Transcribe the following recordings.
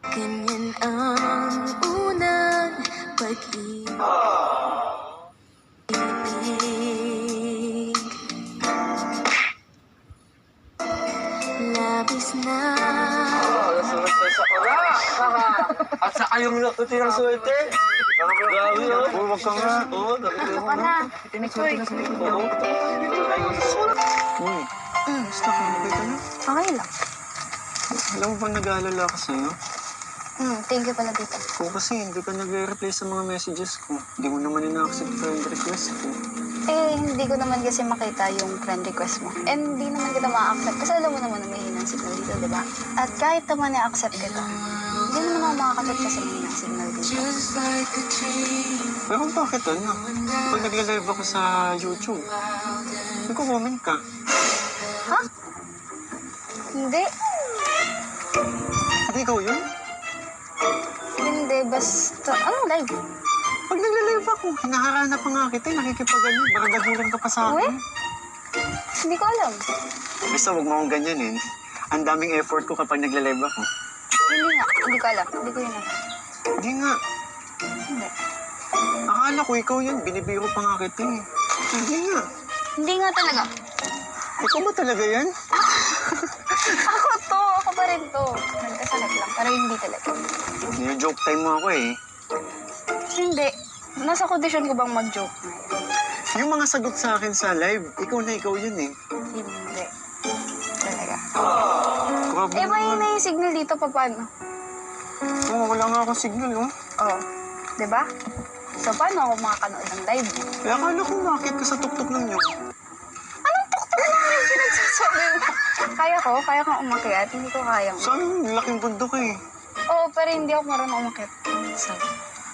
Ganyan ang unang pag-ibig. Labis na. Nasulat na sa oras. At saka yung nakuti ng swerte. Grabe, oh. Huwag ka nga. Oo, nakita mo na. Tinikoy. Oo. Basta ka, okay ka na? Okay lang. Alam mo bang nag-aalala ka sa'yo? Thank you pala dito. Kung kasi hindi ka nag-reply sa mga messages ko, hindi mo naman ina-accept friend request ko. Hindi ko naman kasi makita yung friend request mo. And hindi naman kita ma-accept kasi alam mo naman na may hinang signal dito, di ba? At kahit naman na-accept kita, hindi naman ako makakachat kasi may hinang signal dito. Pero bakit ano? Pag nagla-live ako sa YouTube, nagko-comment ka. Ha? Hindi. Hindi ikaw yun? Hindi, basta... Anong live? Pag nagla-live ako, hinaharana pa nga kita, nakikipag-ano, baka dagulan ka pa sa Uy? akin. Hindi ko alam. Basta huwag mo akong ganyanin. Ang daming effort ko kapag nagla-live ako. Hindi nga. Hindi ko alam. Hindi ko yun alam. Hindi nga. Hindi. Akala ko ikaw yun, binibiro pa nga kita eh. Hindi nga. Hindi nga talaga. Ikaw ba talaga yan? Ako to. Ako pa rin to. Nagkasalat lang. Pero hindi talaga. Joke time mo ako eh. Hindi. Nasa kondisyon ko bang mag-joke ngayon? Yung mga sagot sa akin sa live, ikaw na ikaw yun eh. Hindi. Talaga. Grabe Eh, naman. mahina yung signal dito. Paano? Oo, wala nga akong signal, oh. Oo. Diba? So, paano ako makakanood ng live? Kaya akala ko bakit ka sa tuktok ng nyo. Anong tuktok lang yung pinagsasabi mo? Kaya kong umakyat. Hindi ko kayang. Saan laking bundok eh? Oo, pero hindi ako marunong umakyat. So,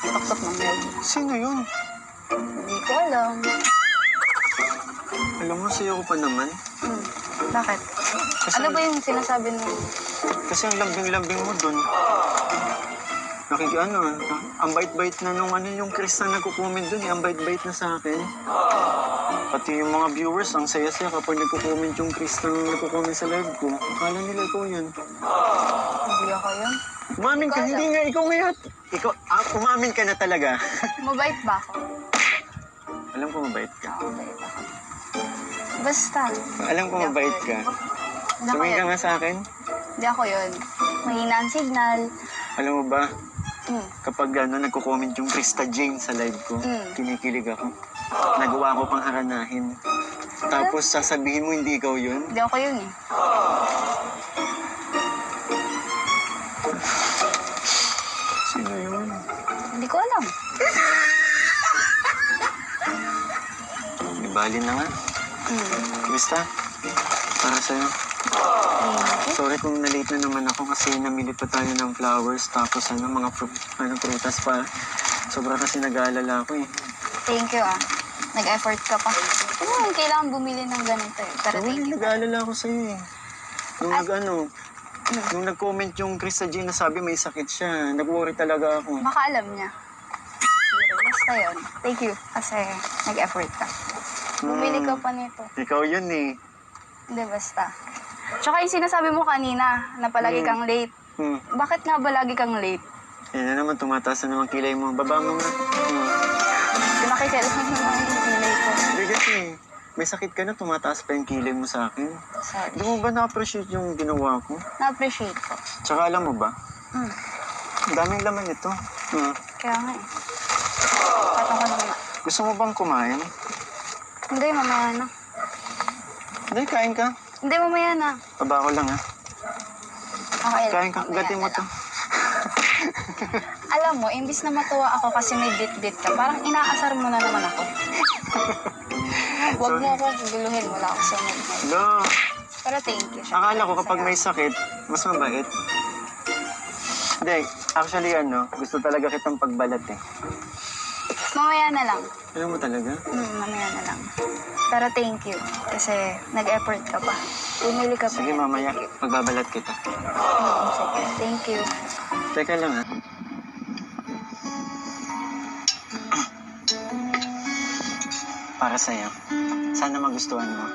tuktok ng live. Sino yun? Hindi ko alam. Alam mo, sayo ko pa naman. Bakit? Kasi, Ano ba yung sinasabi mo? Kasi ang lambing-lambing mo dun. Ang bait-bait na nung yung Chris na nagko-comment dun eh. Ang bait-bait na sa akin. Pati yung mga viewers, ang saya-saya kapag nagko-comment yung Chris na nagko-comment sa live ko. Akala nila ikaw yun. Hindi ako yun. Umamin ka, hindi nga, ikaw ngayon. Umamin ka na talaga. Mabait ba ako? Alam ko mabait ka. Mabait ako. Basta. Alam ko mabait ka. Hindi ako Sumingin ka yun. nga sa akin. Hindi ako yun. Mahina ang signal. Alam mo ba, Mm. kapag nagko-comment yung Krista Jane sa live ko, kinikilig ako. Nagawa ko pang haranahin. Tapos sasabihin mo hindi ikaw yun. Hindi ako yun eh. Sino yun? Hindi ko alam. Ibali na nga. Krista, para sa'yo. Sorry kung na-late na naman ako kasi namili pa tayo ng flowers tapos mga prutas pa. Sobra kasi nag-aalala ako eh. Thank you ah. Nag-effort ka pa. Kailangan bumili ng ganito eh. Pero thank you. Nag-aalala ako sa'yo eh. Nung nag-comment yung Krista Jane na sabi may sakit siya, nag-worry talaga ako. Baka alam niya. Siguro. Basta yun. Thank you. Kasi nag-effort ka. Bumili ka pa nito. Ikaw yun eh. Hindi, basta. Tsaka yung sinasabi mo kanina na palagi kang late. Bakit nga ba lagi kang late? Yan na naman, tumataas na naman kilay mo. Baba mo nga. Pinakiselos mo naman yung kilay ko. Hindi kasi, may sakit ka na, tumataas pa yung kilay mo sa akin. Sorry. Hindi mo ba na-appreciate yung ginawa ko? Na-appreciate ko. Tsaka alam mo ba, ang daming laman ito. Kaya nga eh. Patong ko naman. Gusto mo bang kumain? Hindi, mamaya na. Hindi, kain ka. Hindi, mamaya na. Baba ko lang ha. Okay lang. Kain ka, Mamaya gatin mo na to. lang. Alam mo, imbis na matuwa ako kasi may bit-bit ka, parang inaasar mo na naman ako. Huwag mo ako guluhin. Wala ako sa mood. No. Pero thank you. Akala ko kapag may sakit, mas mabait. Hindi, actually gusto talaga kitang pagbalat eh. Mamaya na lang. Alam mo talaga? Mamaya na lang. Pero thank you. Kasi nag-effort ka pa. Bumili ka pa. Sige, mamaya, magbabalat kita. Sige. Thank you. Teka lang ha. Para sa'yo. Sana magustuhan mo.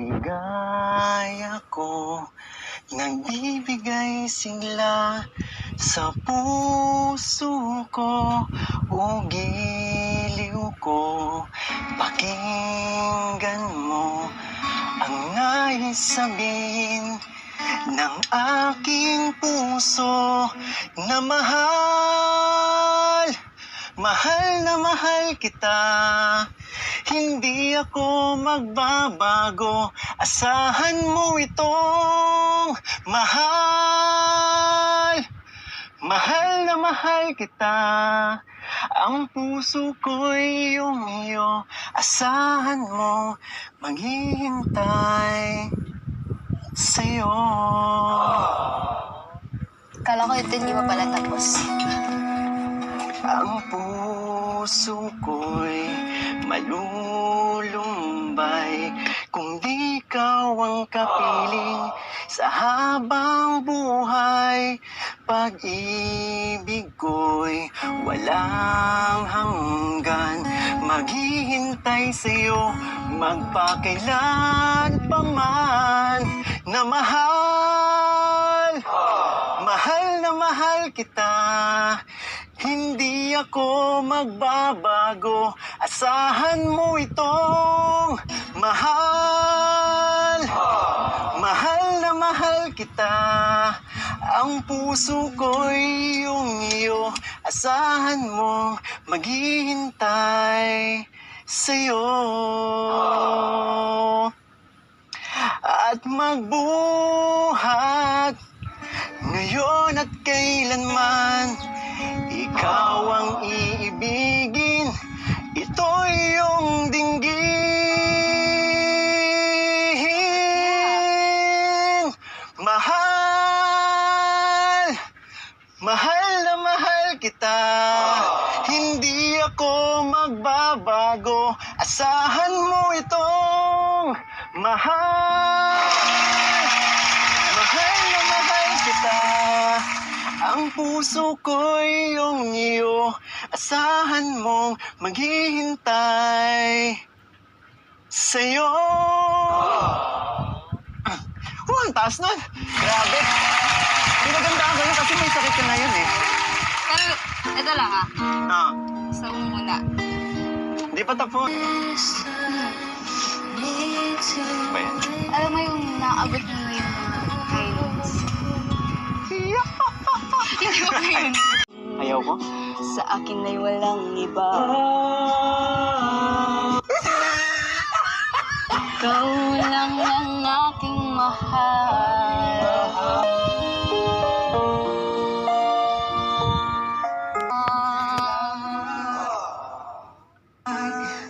ligaya ko. Nagbibigay sigla sa puso ko. O giliw ko, pakinggan mo ang nais sabihin ng aking puso na mahal. Mahal na mahal kita. Hindi ako magbabago. Asahan mo itong mahal. Mahal na mahal kita. Ang puso ko'y iyong iyo. Asahan mo, maghihintay sa'yo. Kala ko ito hindi pa pala tapos. Ang puso ko'y malulumbay kung di ikaw ang kapiling sa habang buhay. Pag-ibig ko'y walang hanggan, maghihintay sa'yo magpakailan pa man na mahal. Mahal na mahal kita. Hindi ako magbabago. Asahan mo itong mahal. Mahal na mahal kita. Ang puso ko'y iyong iyo. Asahan mo, maghihintay sa'yo. At magbuhat ngayon at kailanman. Ikaw ang iibigin, ito iyong dinggin. Mahal, mahal na mahal kita. Hindi ako magbabago. Asahan mo itong mahal. Mahal na mahal kita. Ang puso ko'y iyong iyo. Asahan mong maghihintay sa'yo. Ang taas nun. Grabe. Pinagandaan ko yun kasi may sakit ka na yun eh. Pero, ito lang Ah, Gusto mo muna. hindi pa tapos. Ba yan? Alam mo yung naabot mo yung feelings. Hindi ko yun. Ayaw ko? Sa akin ay walang iba. Ikaw lang ang aking mahal.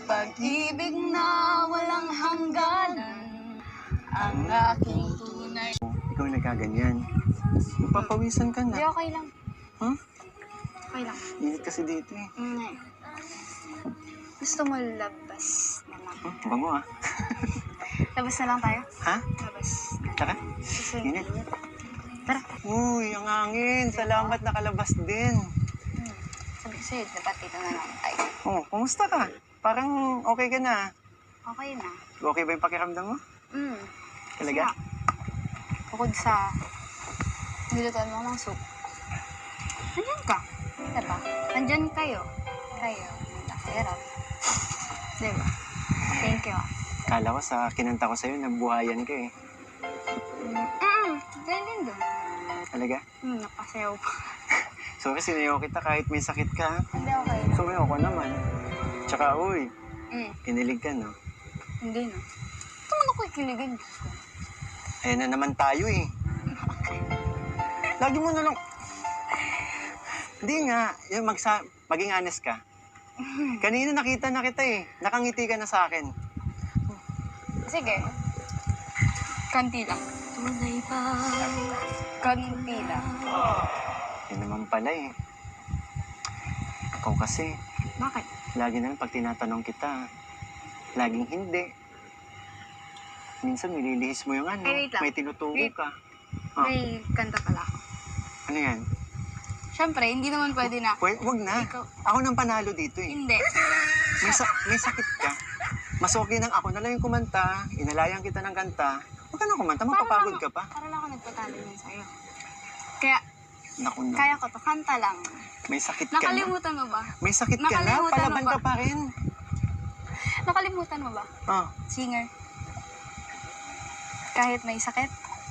Pag-ibig na walang hangganan, ang aking tunay. Ikaw nagkaganyan. Mapapawisan ka Hindi, na. okay lang. Huh? Okay lang. Init kasi dito eh. Gusto mo labas na lang. Bango ah. Labas na lang tayo. Ha? Labas. Tara. Kasi, Init. tara. Uy, ang hangin. Salamat nakalabas din. Sabi ko sa'yo, dapat dito na lang tayo. Oh, kumusta ka? Parang okay ka na. Okay na. Okay ba yung pakiramdam mo? Talaga? Sarap. Bukod sa nilutuan mo ng soup. Nandyan ka. Diba? Nandyan kayo. Kayo. Nakasarap. Diba? Thank you. Kala ko sa kinanta ko sa'yo, nabuhayan ka eh. Ganyan din doon. Talaga? Napasayaw pa. Sorry, sinayaw kita kahit may sakit ka. Hindi, okay lang. Sumayaw ko naman. Tsaka, uy, kinilig ka, no? Hindi na. Ito mo na ko ikiligan. Ayan na naman tayo eh. Lagi mo na lang... Hindi nga, yung maging honest ka. Kanina nakita na kita eh. Nakangiti ka na sa akin. Sige. Kanti lang. Tunay ba? Kanti lang. Yan naman pala eh. Ikaw kasi, Bakit? lagi na lang pag tinatanong kita, laging hindi. Minsan nililihis mo yung ano, Ay, wait lang. may tinutuko Wait. ka. Ah, May kanta pala ako. ano yan? Siyempre, hindi naman pwede na. Wag na. Ikaw- Ako nang panalo dito eh. Hindi. May sakit ka. Mas okay nang ako na lang yung kumanta, inalayan kita ng kanta. Huwag ka na kumanta, mapapagod ka pa. Para lang ako nagpatalo yun sa'yo. Kaya, Naku na, kaya ko to, kanta lang. may sakit ka na. Nakalimutan mo ba? May sakit ka na, Nakalimutan palaban mo ba? ka pa rin. Nakalimutan mo ba? Oh, Singer. Kahit may sakit,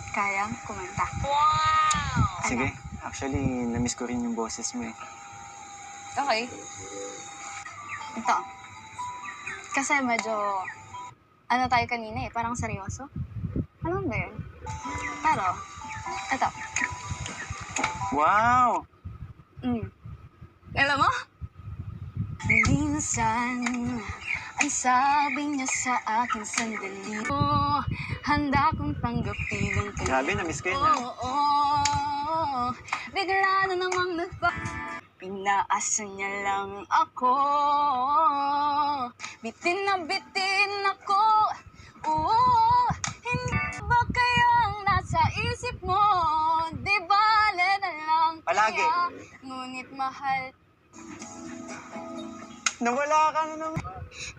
kayang kumanta. sige. Actually, na-miss ko rin yung boses mo eh. Okay. Ito. Kasi medyo, ano tayo kanina eh, parang seryoso. Ano ba yun? Pero, ito. Wow! Alam mo? Minsan, ang sabi niya sa akin sandali. Oh, handa kong tanggapin ang kanya. Grabe, na-miss ko yun ah. Oo, bigla na namang Inaasa niya lang ako. Bitin na bitin ako. Oo, hindi ba kayang nasa isip mo? Di bale na lang Palagi. kaya. Ngunit mahal Nawala ka na naman.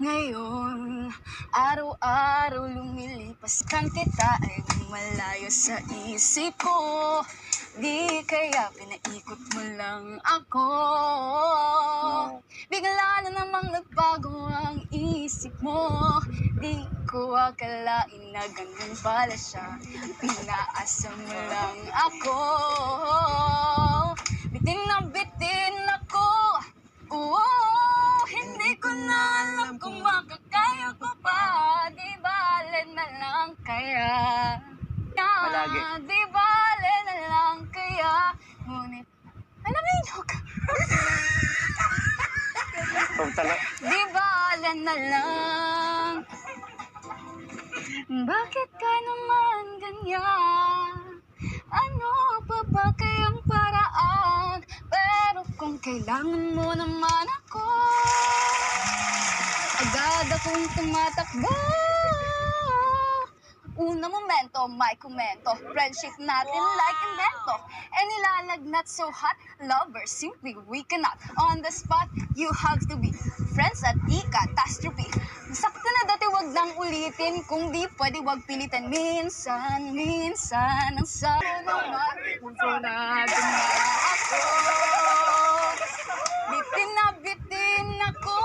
ngayon, araw-araw lumilipas kan kita ay malayo sa isip ko. Di kaya pinaikot mo lang ako. Bigla na namang nagbago ang isip mo. Di ko akalain na ganun pala siya. Pinaasa mo lang ako. Bitin na bitin ako. Oo, hindi ko na alam kung makakaya ko pa. Di bale na lang kaya. Palagi. Di bale na lang kaya. Ngunit, alamin mo ka. Di bale na lang. Bakit ka naman ganyan? Ano pa ba kayang paraan? Pero kung kailangan mo naman ako, agad akong tumatakbo. Una momento, may komento. Friendship natin like invento. And nilalagnat so hot, lovers, simply we cannot. On the spot, you have to be friends at di catastrophe. Sakto na dati wag nang ulitin. Kung di pwede wag pilitan. Minsan, minsan, ang sana naman. Punsunado na ako. Bitin na ako.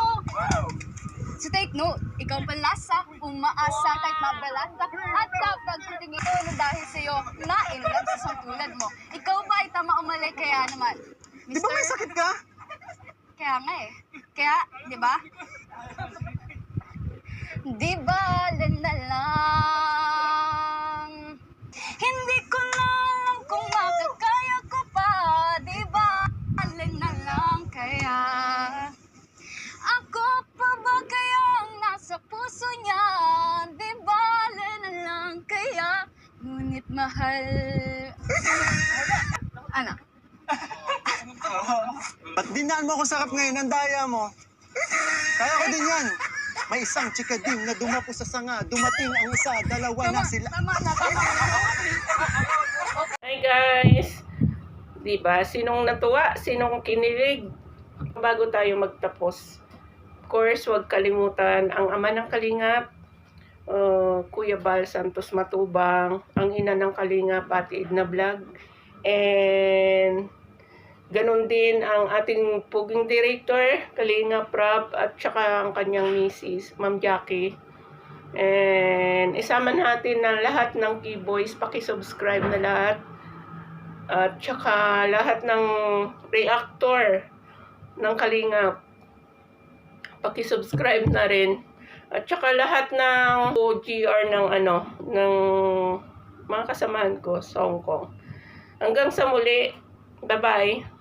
So take note, ikaw palasa, umaasa kahit mabalasa. At kapag titingin ko na dahil sa'yo, na-inlove sa isang tulad mo. Ikaw ba ay tama o mali? Kaya naman, Di ba may sakit ka? Kaya nga eh. Kaya, di ba? Di ba, na lang. Hindi ko na alam kung makakaya ko pa. Di ba, na lang kaya. Ako pa ba kayang nasa puso niya? Di ba, na lang kaya. Ngunit mahal. Ano? Ba't dinaan mo ako sarap ngayon? Ang daya mo. Kaya ko din yan. May isang chikading na dumapo sa sanga. Dumating ang isa, dalawa na sila. Tama na. Hi guys! Diba? Sinong natuwa? Sinong kinilig? Bago tayo magtapos, of course, huwag kalimutan ang ama ng Kalingap, Kuya Bal Santos Matubang, ang ina ng Kalingap, Ate Edna Vlog, and ganon din ang ating puging director, Kalingap Rob, at saka ang kanyang misis, Ma'am Jackie. And isama natin na lahat ng keyboys, paki-subscribe na lahat. At saka lahat ng reactor ng Kalingap, paki-subscribe na rin. At saka lahat ng OGR ng ng mga kasamahan ko sa Hong Kong. Hanggang sa muli. Bye-bye.